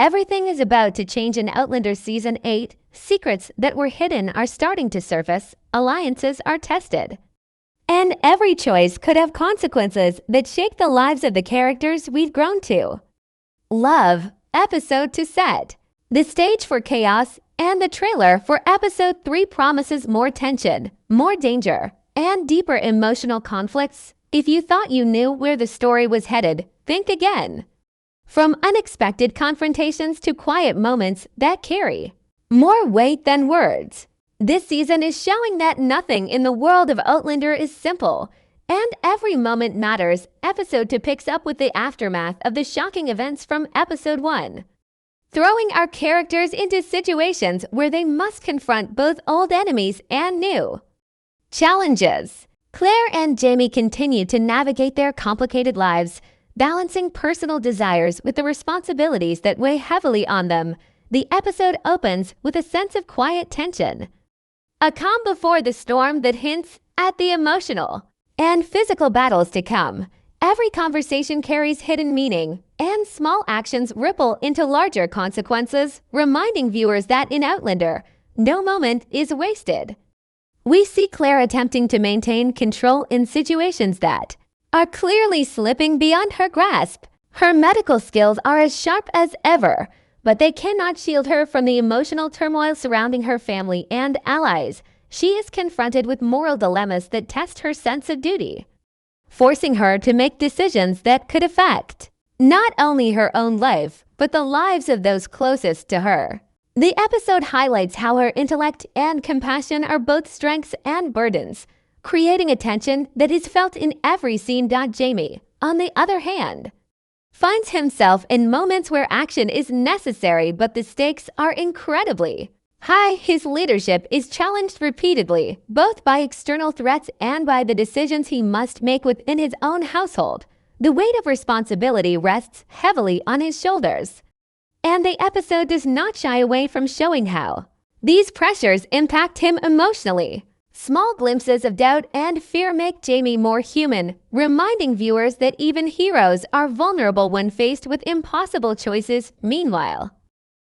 Everything is about to change in Outlander Season 8. Secrets that were hidden are starting to surface, alliances are tested. And every choice could have consequences that shake the lives of the characters we've grown to. Love, episode to set. The stage for chaos and the trailer for episode 3 promises more tension, more danger, and deeper emotional conflicts. If you thought you knew where the story was headed, think again. From unexpected confrontations to quiet moments that carry more weight than words. This season is showing that nothing in the world of Outlander is simple, and every moment matters. Episode 2 picks up with the aftermath of the shocking events from episode 1, throwing our characters into situations where they must confront both old enemies and new challenges. Claire and Jamie continue to navigate their complicated lives, balancing personal desires with the responsibilities that weigh heavily on them. The episode opens with a sense of quiet tension, a calm before the storm that hints at the emotional and physical battles to come. Every conversation carries hidden meaning, and small actions ripple into larger consequences, reminding viewers that in Outlander, no moment is wasted. We see Claire attempting to maintain control in situations that are clearly slipping beyond her grasp. Her medical skills are as sharp as ever, but they cannot shield her from the emotional turmoil surrounding her family and allies. She is confronted with moral dilemmas that test her sense of duty, forcing her to make decisions that could affect not only her own life, but the lives of those closest to her. The episode highlights how her intellect and compassion are both strengths and burdens, creating a tension that is felt in every scene. Jamie, on the other hand, finds himself in moments where action is necessary, but the stakes are incredibly high. His leadership is challenged repeatedly, both by external threats and by the decisions he must make within his own household. The weight of responsibility rests heavily on his shoulders, and the episode does not shy away from showing how these pressures impact him emotionally. Small glimpses of doubt and fear make Jamie more human, reminding viewers that even heroes are vulnerable when faced with impossible choices. Meanwhile,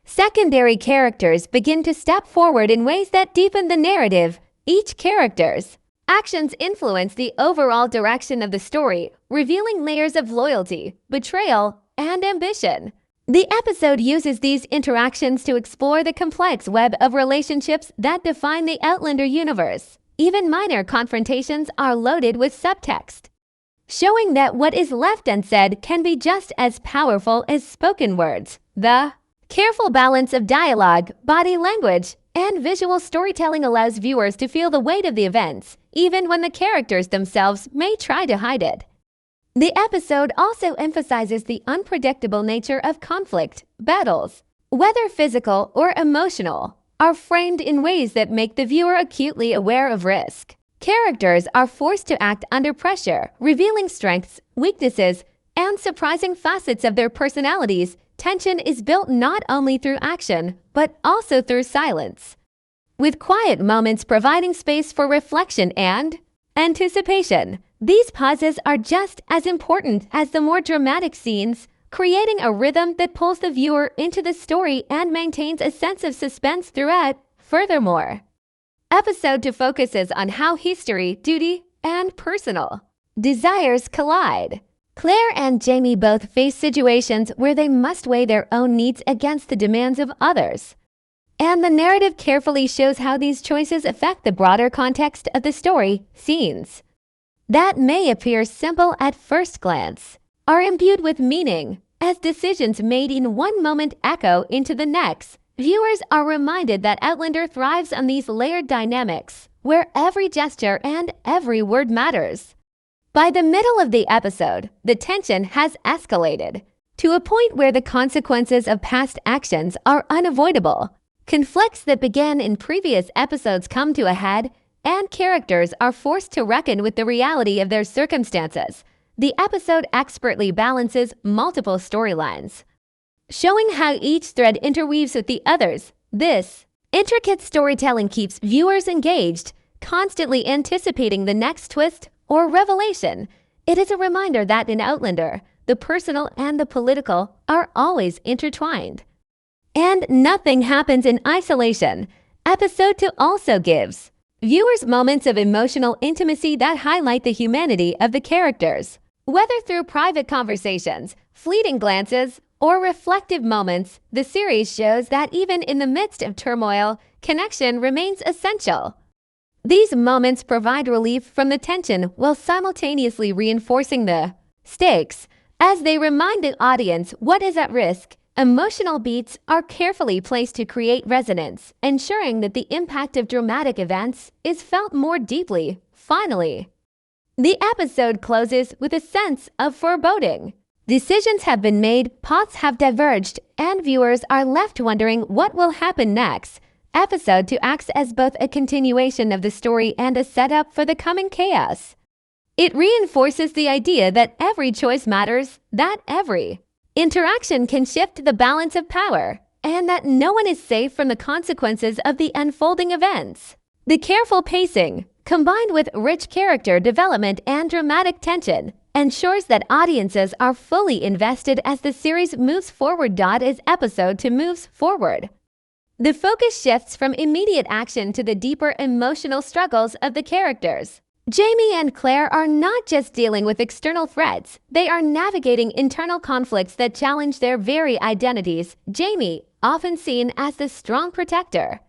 secondary characters begin to step forward in ways that deepen the narrative. Each character's actions influence the overall direction of the story, revealing layers of loyalty, betrayal, and ambition. The episode uses these interactions to explore the complex web of relationships that define the Outlander universe. Even minor confrontations are loaded with subtext, showing that what is left unsaid can be just as powerful as spoken words. The careful balance of dialogue, body language, and visual storytelling allows viewers to feel the weight of the events, even when the characters themselves may try to hide it. The episode also emphasizes the unpredictable nature of conflict. Battles, whether physical or emotional, are framed in ways that make the viewer acutely aware of risk. Characters are forced to act under pressure, revealing strengths, weaknesses, and surprising facets of their personalities. Tension is built not only through action, but also through silence, with quiet moments providing space for reflection and anticipation. These pauses are just as important as the more dramatic scenes, creating a rhythm that pulls the viewer into the story and maintains a sense of suspense throughout. Furthermore, episode 2 focuses on how history, duty, and personal desires collide. Claire and Jamie both face situations where they must weigh their own needs against the demands of others, and the narrative carefully shows how these choices affect the broader context of the story. Scenes that may appear simple at first glance are imbued with meaning, as decisions made in one moment echo into the next. Viewers are reminded that Outlander thrives on these layered dynamics, where every gesture and every word matters. By the middle of the episode, the tension has escalated to a point where the consequences of past actions are unavoidable. Conflicts that began in previous episodes come to a head, and characters are forced to reckon with the reality of their circumstances. The episode expertly balances multiple storylines, showing how each thread interweaves with the others. This intricate storytelling keeps viewers engaged, constantly anticipating the next twist or revelation. It is a reminder that in Outlander, the personal and the political are always intertwined. And nothing happens in isolation. Episode 2 also gives viewers moments of emotional intimacy that highlight the humanity of the characters. Whether through private conversations, fleeting glances, or reflective moments, the series shows that even in the midst of turmoil, connection remains essential. These moments provide relief from the tension while simultaneously reinforcing the stakes. As they remind the audience what is at risk, emotional beats are carefully placed to create resonance, ensuring that the impact of dramatic events is felt more deeply. Finally, the episode closes with a sense of foreboding. Decisions have been made, paths have diverged, and viewers are left wondering what will happen next. Episode 2 acts as both a continuation of the story and a setup for the coming chaos. It reinforces the idea that every choice matters, that every interaction can shift the balance of power, and that no one is safe from the consequences of the unfolding events. The careful pacing, combined with rich character development and dramatic tension, ensures that audiences are fully invested as the series moves forward. As episode 2 moves forward, the focus shifts from immediate action to the deeper emotional struggles of the characters. Jamie and Claire are not just dealing with external threats, they are navigating internal conflicts that challenge their very identities. Jamie, often seen as the strong protector,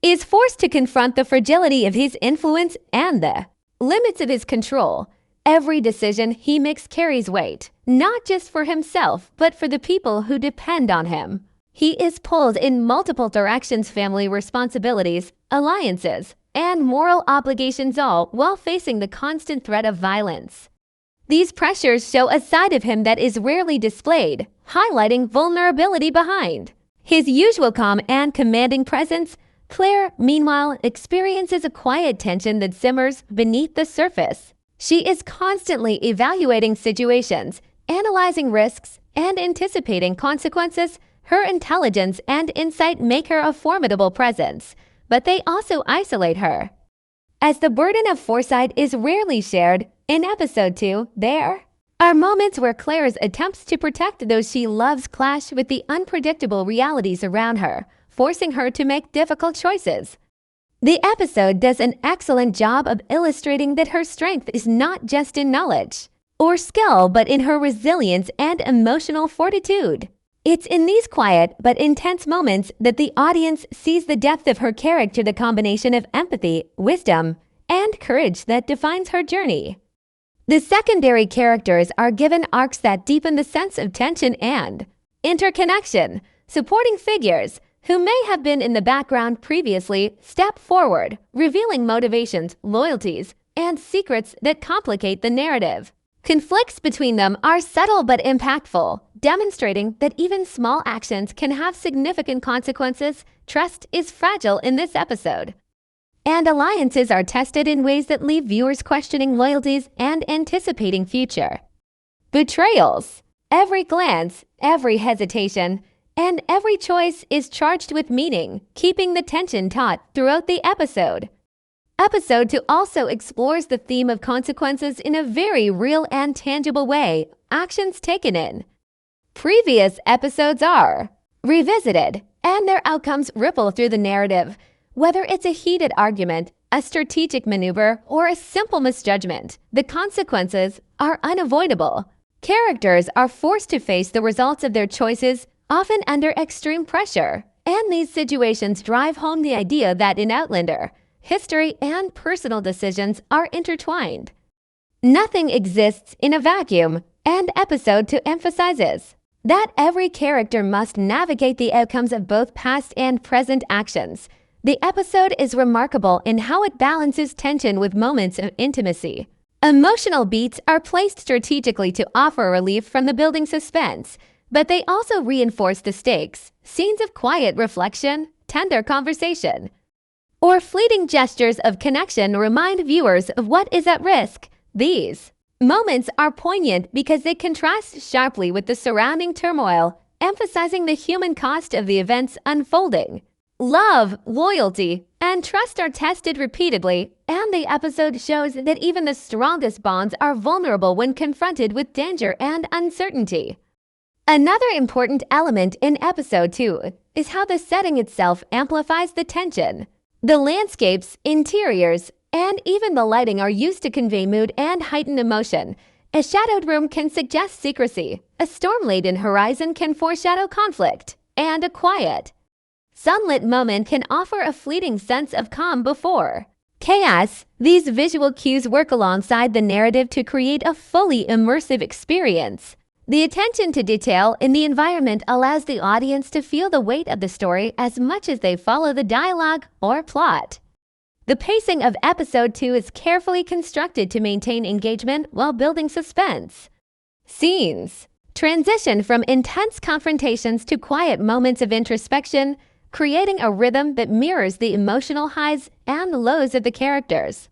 is forced to confront the fragility of his influence and the limits of his control. Every decision he makes carries weight, not just for himself, but for the people who depend on him. He is pulled in multiple directions: family responsibilities, alliances, and moral obligations, all while facing the constant threat of violence. These pressures show a side of him that is rarely displayed, highlighting vulnerability behind his usual calm and commanding presence. Claire, meanwhile, experiences a quiet tension that simmers beneath the surface. She is constantly evaluating situations, analyzing risks, and anticipating consequences. Her intelligence and insight make her a formidable presence, but they also isolate her, as the burden of foresight is rarely shared. In episode 2, there are moments where Claire's attempts to protect those she loves clash with the unpredictable realities around her, forcing her to make difficult choices. The episode does an excellent job of illustrating that her strength is not just in knowledge or skill, but in her resilience and emotional fortitude. It's in these quiet but intense moments that the audience sees the depth of her character, the combination of empathy, wisdom, and courage that defines her journey. The secondary characters are given arcs that deepen the sense of tension and interconnection. Supporting figures, who may have been in the background previously, step forward, revealing motivations, loyalties, and secrets that complicate the narrative. Conflicts between them are subtle but impactful, demonstrating that even small actions can have significant consequences. Trust is fragile in this episode, and alliances are tested in ways that leave viewers questioning loyalties and anticipating future betrayals. Every glance, every hesitation, and every choice is charged with meaning, keeping the tension taut throughout the episode. Episode 2 also explores the theme of consequences in a very real and tangible way. Actions taken in previous episodes are revisited, and their outcomes ripple through the narrative. Whether it's a heated argument, a strategic maneuver, or a simple misjudgment, the consequences are unavoidable. Characters are forced to face the results of their choices, often under extreme pressure, and these situations drive home the idea that in Outlander, history and personal decisions are intertwined. Nothing exists in a vacuum, and episode 2 emphasizes that every character must navigate the outcomes of both past and present actions. The episode is remarkable in how it balances tension with moments of intimacy. Emotional beats are placed strategically to offer relief from the building suspense, but they also reinforce the stakes. Scenes of quiet reflection, tender conversation, or fleeting gestures of connection remind viewers of what is at risk. These moments are poignant because they contrast sharply with the surrounding turmoil, emphasizing the human cost of the events unfolding. Love, loyalty, and trust are tested repeatedly, and the episode shows that even the strongest bonds are vulnerable when confronted with danger and uncertainty. Another important element in episode 2 is how the setting itself amplifies the tension. The landscapes, interiors, and even the lighting are used to convey mood and heighten emotion. A shadowed room can suggest secrecy, a storm-laden horizon can foreshadow conflict, and a quiet, sunlit moment can offer a fleeting sense of calm before chaos. These visual cues work alongside the narrative to create a fully immersive experience. The attention to detail in the environment allows the audience to feel the weight of the story as much as they follow the dialogue or plot. The pacing of episode 2 is carefully constructed to maintain engagement while building suspense. Scenes transition from intense confrontations to quiet moments of introspection, creating a rhythm that mirrors the emotional highs and lows of the characters.